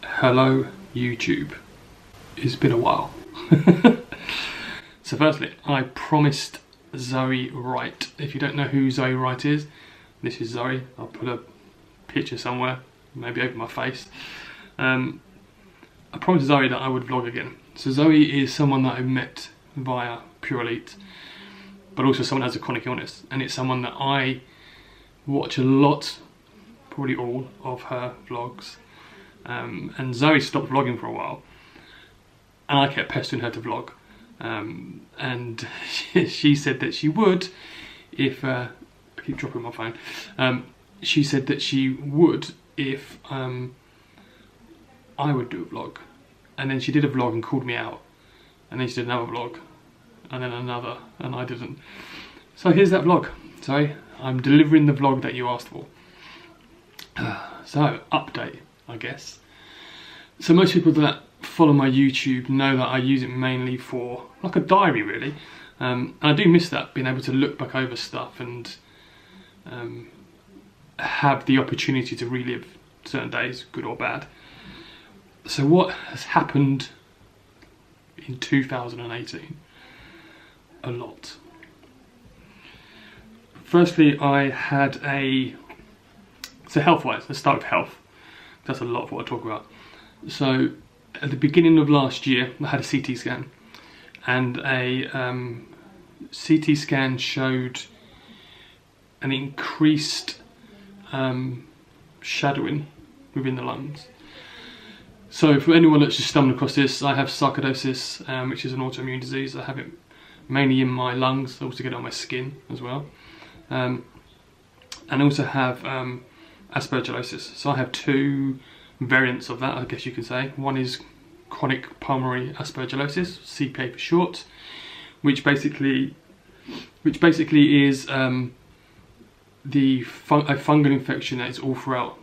Hello YouTube. It's been a while. So firstly, I promised Zoey Wright. If you don't know who Zoey Wright is, this is Zoey. I'll put a picture somewhere, maybe over my face. I promised Zoey that I would vlog again. So Zoey is someone that I met via Pure Elite, but also someone who has a chronic illness, and it's someone that I watch a lot, probably all of her vlogs. And Zoey stopped vlogging for a while, and I kept pestering her to vlog, and she said that she would if I keep dropping my phone. She said that she would if I would do a vlog, and then she did a vlog and called me out, and then she did another vlog, and then another, and I didn't. So here's that vlog. Sorry, I'm delivering the vlog that you asked for. So update, I guess. So most people that follow my YouTube know that I use it mainly for like a diary, really, and I do miss that, being able to look back over stuff and have the opportunity to relive certain days, good or bad. So what has happened in 2018? A lot. Firstly, I had so health-wise, let's start with health. That's a lot of what I talk about. So at the beginning of last year, I had a CT scan, and a CT scan showed an increased shadowing within the lungs. So for anyone that's just stumbled across this, I have sarcoidosis, which is an autoimmune disease. I have it mainly in my lungs. I also get it on my skin as well, and I also have Aspergillosis. So I have two variants of that, I guess you can say. One is chronic pulmonary aspergillosis, CPA for short, which basically is a fungal infection that is all throughout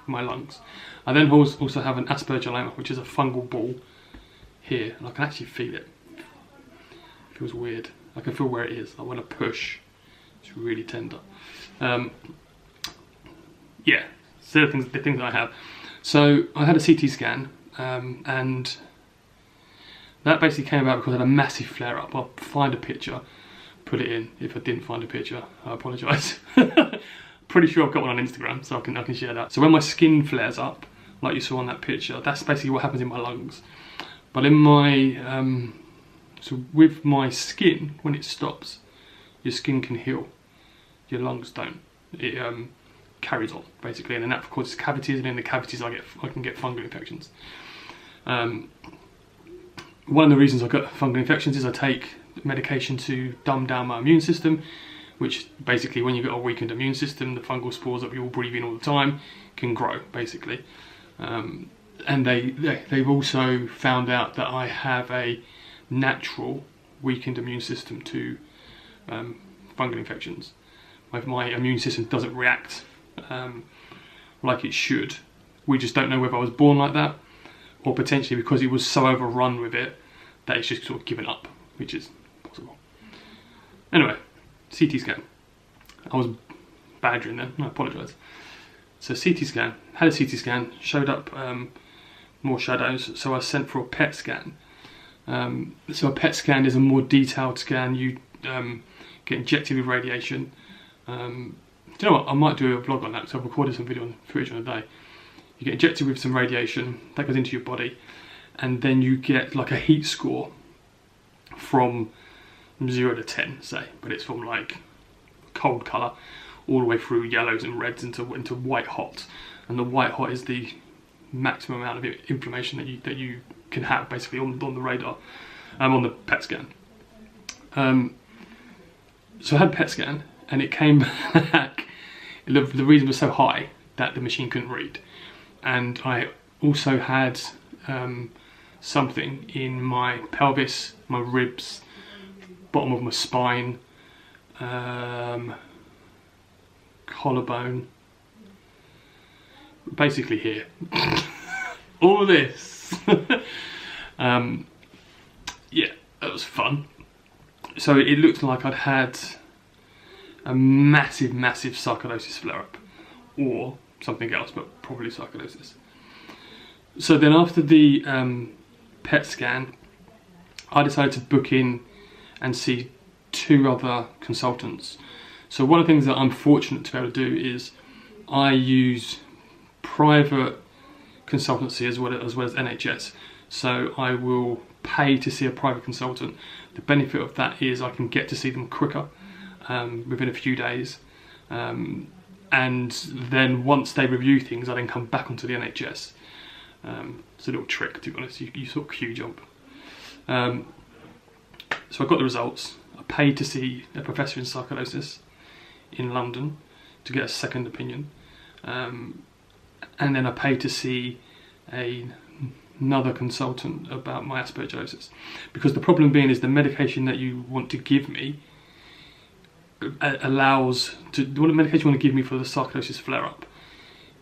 my lungs. I then also have an aspergilloma, which is a fungal ball here, and I can actually feel it. It feels weird. I can feel where it is. I want to push. It's really tender. Yeah, so the things that I have. So I had a CT scan, and that basically came about because I had a massive flare-up. I'll find a picture, put it in. If I didn't find a picture, I apologise. Pretty sure I've got one on Instagram, so I can share that. So when my skin flares up, like you saw on that picture, that's basically what happens in my lungs. But in my so with my skin, when it stops, your skin can heal. Your lungs don't. It carries on basically, and then that causes cavities, and in the cavities I can get fungal infections. One of the reasons I got fungal infections is I take medication to dumb down my immune system, which basically, when you've got a weakened immune system, the fungal spores that we all breathe in all the time can grow basically. And they've also found out that I have a natural weakened immune system to fungal infections. My immune system doesn't react like it should. We just don't know whether I was born like that, or potentially because it was so overrun with it that it's just sort of given up, which is possible. Anyway, CT scan. I was badgering then, I apologise. So CT scan, had a CT scan, showed up more shadows, so I sent for a PET scan. So a PET scan is a more detailed scan. You get injected with radiation. Do you know what? I might do a vlog on that, so I've recorded some footage on the day. You get injected with some radiation that goes into your body, and then you get like a heat score from 0 to 10, say, but it's from like cold colour all the way through yellows and reds into white hot, and the white hot is the maximum amount of inflammation that you can have basically on the radar, on the PET scan. So I had a PET scan, and it came back. The reading was so high that the machine couldn't read, and I also had something in my pelvis, my ribs, bottom of my spine, collarbone, basically here. All this. Yeah, that was fun. So it looked like I'd had a massive sarcoidosis flare-up, or something else, but probably sarcoidosis. So then after the PET scan, I decided to book in and see 2 other consultants. So one of the things that I'm fortunate to be able to do is I use private consultancy as well as NHS. So I will pay to see a private consultant. The benefit of that is I can get to see them quicker, within a few days. And then once they review things, I then come back onto the NHS. It's a little trick, to be honest. You sort of queue jump. So I got the results. I paid to see a professor in sarcoidosis in London to get a second opinion. And then I paid to see another consultant about my aspergillosis. Because the problem being is the medication that you want to give me the medication you want to give me for the sarcoidosis flare-up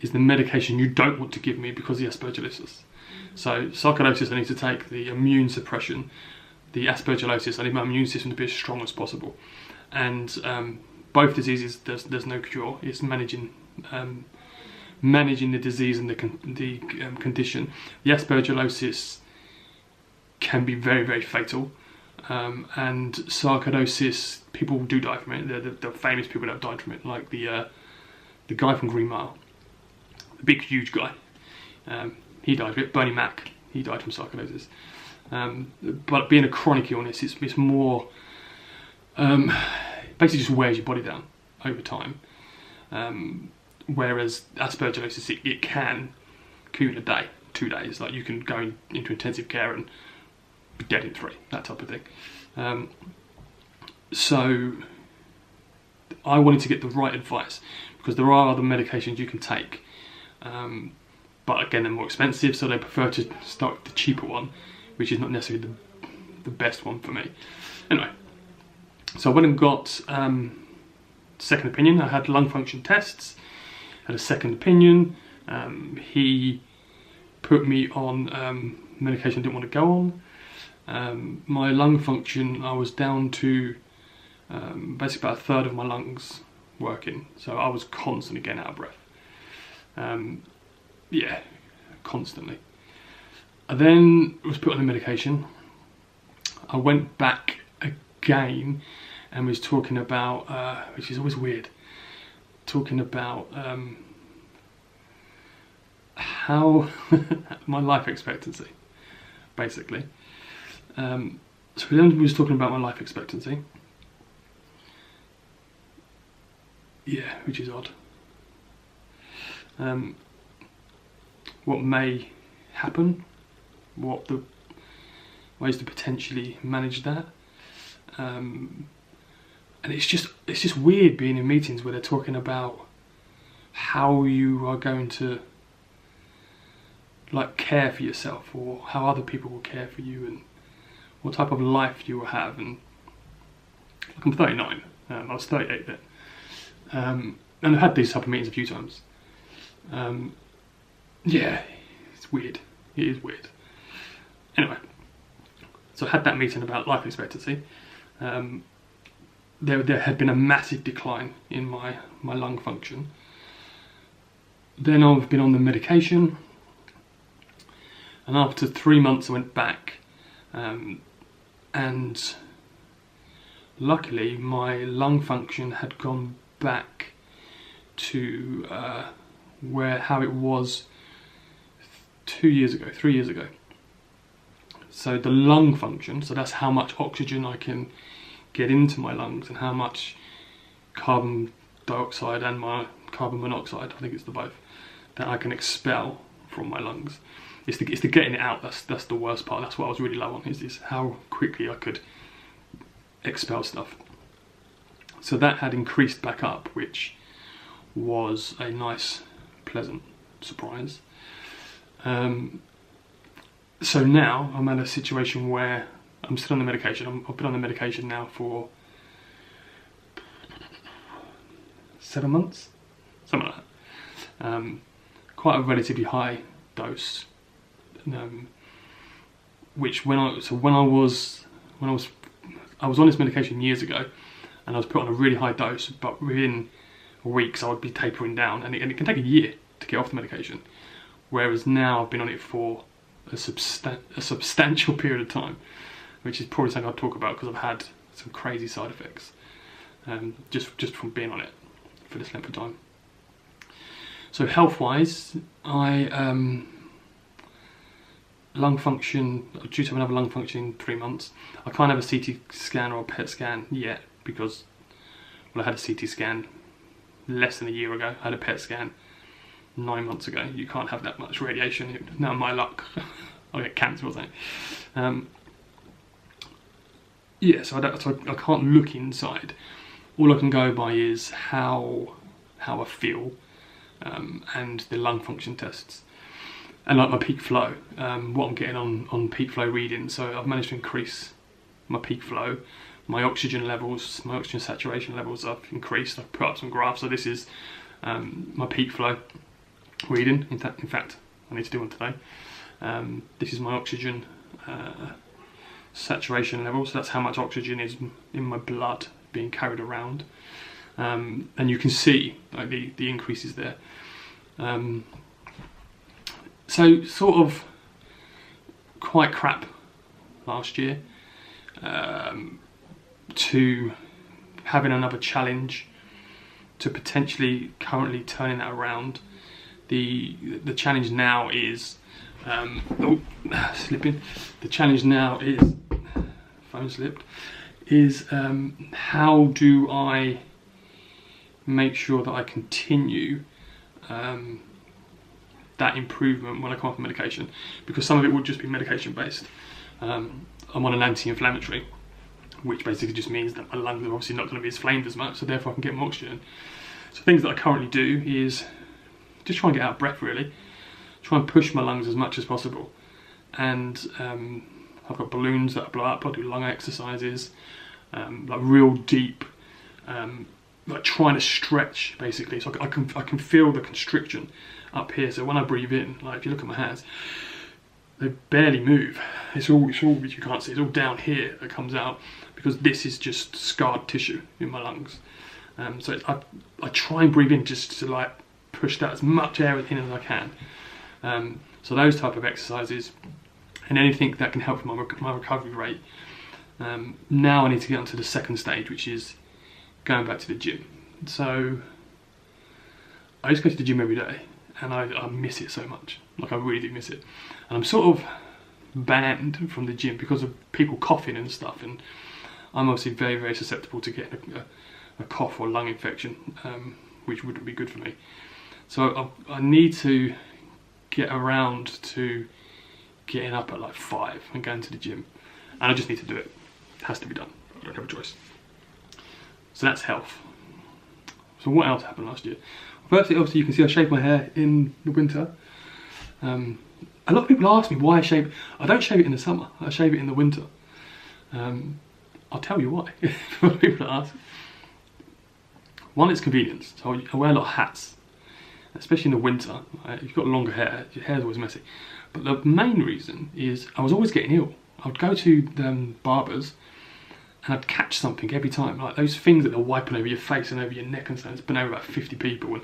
is the medication you don't want to give me because of the aspergillosis. So sarcoidosis, I need to take the immune suppression. The aspergillosis, I need my immune system to be as strong as possible. And both diseases, there's no cure. It's managing the disease and the condition. The aspergillosis can be very, very fatal. And sarcoidosis, people do die from it. The famous people that have died from it, like the guy from Green Mile, the big, huge guy. He died of it. Bernie Mac, he died from sarcoidosis. But being a chronic illness, it's more basically just wears your body down over time. Whereas aspergillosis, it can kill you in a day, 2 days. Like you can go into intensive care and be dead in 3, that type of thing. So I wanted to get the right advice because there are other medications you can take, but again they're more expensive, so they prefer to start with the cheaper one, which is not necessarily the best one for me. Anyway, so I went and got second opinion. I had lung function tests, had a second opinion. He put me on medication I didn't want to go on. My lung function, I was down to basically about 1/3 of my lungs working, so I was constantly getting out of breath. Yeah, constantly. I then was put on the medication. I went back again and was talking about, which is always weird, talking about how my life expectancy, basically. So then we was talking about my life expectancy. Yeah, which is odd. What may happen, what the ways to potentially manage that, and it's just weird being in meetings where they're talking about how you are going to like care for yourself, or how other people will care for you, and what type of life you will have. And like, I'm 39, I was 38 then, and I've had these type of meetings a few times. Yeah, it's weird. It is weird. Anyway, so I had that meeting about life expectancy. There had been a massive decline in my lung function. Then I've been on the medication, and after 3 months I went back, and luckily my lung function had gone back to how it was 3 years ago. So the lung function, so that's how much oxygen I can get into my lungs and how much carbon dioxide and my carbon monoxide, I think it's the both, that I can expel from my lungs. It's the getting it out, that's the worst part. That's what I was really low on, is how quickly I could expel stuff. So that had increased back up, which was a nice, pleasant surprise. So now I'm at a situation where I'm still on the medication. I've been on the medication now for 7 months, something like that. Quite a relatively high dose. Which I was on this medication years ago, and I was put on a really high dose, but within weeks I would be tapering down, and it can take a year to get off the medication. whereas now I've been on it for a substantial period of time, which is probably something I'll talk about because I've had some crazy side effects just from being on it for this length of time. So health-wise, lung function, due to another lung function in 3 months. I can't have a CT scan or a PET scan yet because, well, I had a CT scan less than a year ago. I had a PET scan 9 months ago. You can't have that much radiation. Now my luck, I'll get cancer or something. Yeah, so I can't look inside. All I can go by is how I feel and the lung function tests. And like my peak flow, what I'm getting on peak flow readings. So I've managed to increase my peak flow, my oxygen levels, my oxygen saturation levels I've increased. I've put up some graphs. So this is my peak flow reading. In fact, I need to do one today. This is my oxygen saturation level. So that's how much oxygen is in my blood being carried around. And you can see like the increases there. So sort of quite crap last year, to having another challenge, to potentially currently turning that around. The challenge now is slipping. The challenge now is phone slipped. Is how do I make sure that I continue that improvement when I come off medication, because some of it would just be medication based. I'm on an anti-inflammatory, which basically just means that my lungs are obviously not going to be as inflamed as much, so therefore I can get more oxygen. So things that I currently do is just try and get out of breath, really. Try and push my lungs as much as possible. And I've got balloons that I blow up. I do lung exercises, like real deep, like trying to stretch basically. So I can feel the constriction up here. So when I breathe in, like if you look at my hands, they barely move. It's all you can't see. It's all down here that comes out because this is just scarred tissue in my lungs. So I try and breathe in just to like push that as much air in as I can. So those type of exercises and anything that can help with my recovery rate. Now I need to get onto the second stage, which is going back to the gym. So I used to go to the gym every day and I miss it so much. Like I really do miss it. And I'm sort of banned from the gym because of people coughing and stuff, and I'm obviously very, very susceptible to getting a cough or lung infection, which wouldn't be good for me. So I need to get around to getting up at like 5 and going to the gym, and I just need to do it. It has to be done. I don't have a choice. So that's health. So what else happened last year? Firstly, obviously you can see I shave my hair in the winter. A lot of people ask me why I shave. I don't shave it in the summer, I shave it in the winter. I'll tell you why. For people that ask. One, it's convenience. So I wear a lot of hats, especially in the winter. If you've got longer hair, your hair's always messy. But the main reason is I was always getting ill. I would go to barbers and I'd catch something every time, like those things that they're wiping over your face and over your neck and stuff. It's been over about 50 people, and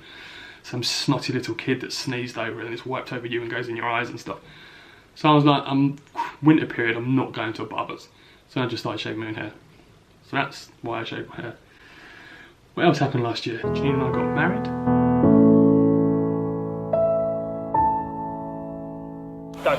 some snotty little kid that sneezed over it and it's wiped over you and goes in your eyes and stuff. So I was like, winter period, I'm not going to a barber's. So I just started shaving my own hair. So that's why I shaved my hair. What else happened last year? Janine and I got married. Go.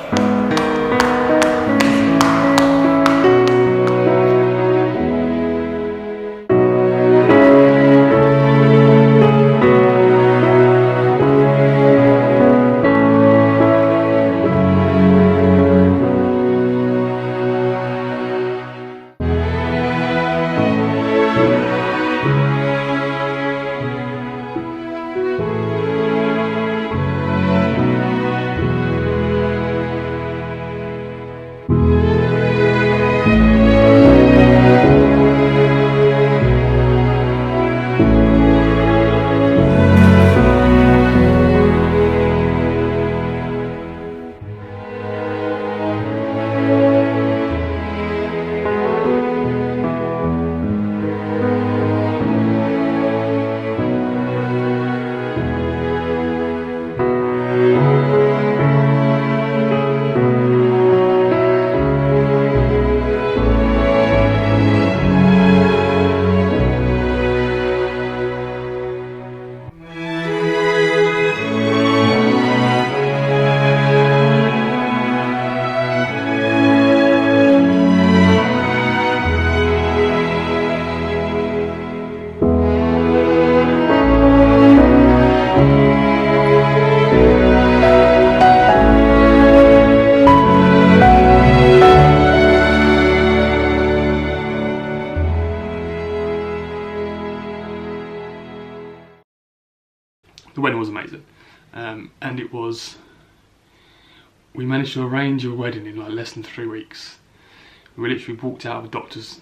and it was, we managed to arrange a wedding in like less than 3 weeks. We literally walked out of a doctor's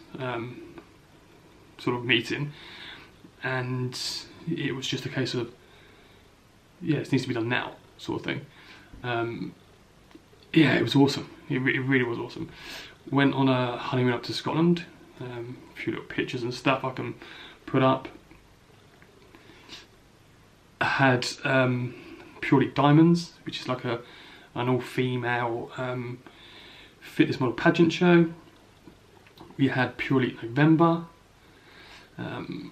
sort of meeting, and it was just a case of, yeah, it needs to be done now, sort of thing. Yeah, it was awesome. It really was awesome. Went on a honeymoon up to Scotland. A few little pictures and stuff I can put up. I had Purely Diamonds, which is like an all-female fitness model pageant show. We had Purely November,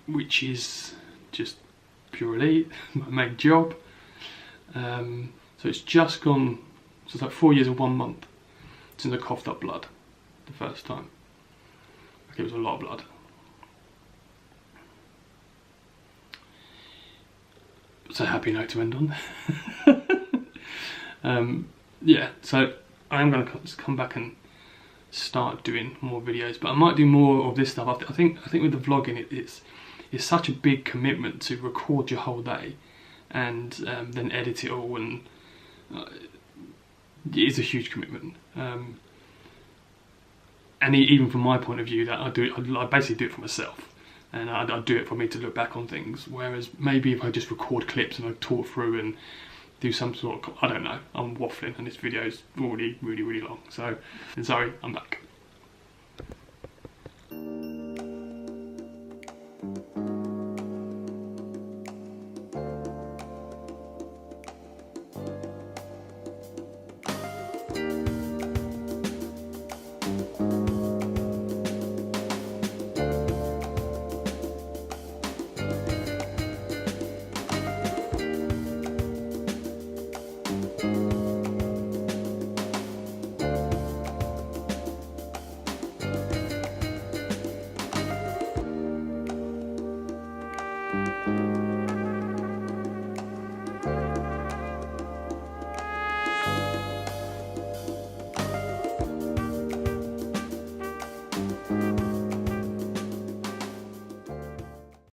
which is just purely my main job. So it's just gone, so it's like 4 years and 1 month since I coughed up blood the first time. Like, it was a lot of blood. It's a happy note to end on. Yeah, so I am going to come back and start doing more videos, but I might do more of this stuff. I think with the vlogging, it's such a big commitment to record your whole day and then edit it all, and it is a huge commitment. And even from my point of view, that I basically do it for myself, and I do it for me to look back on things. Whereas maybe if I just record clips and I talk through and do some sort of, I don't know, I'm waffling, and this video is already really long. So, sorry, I'm back.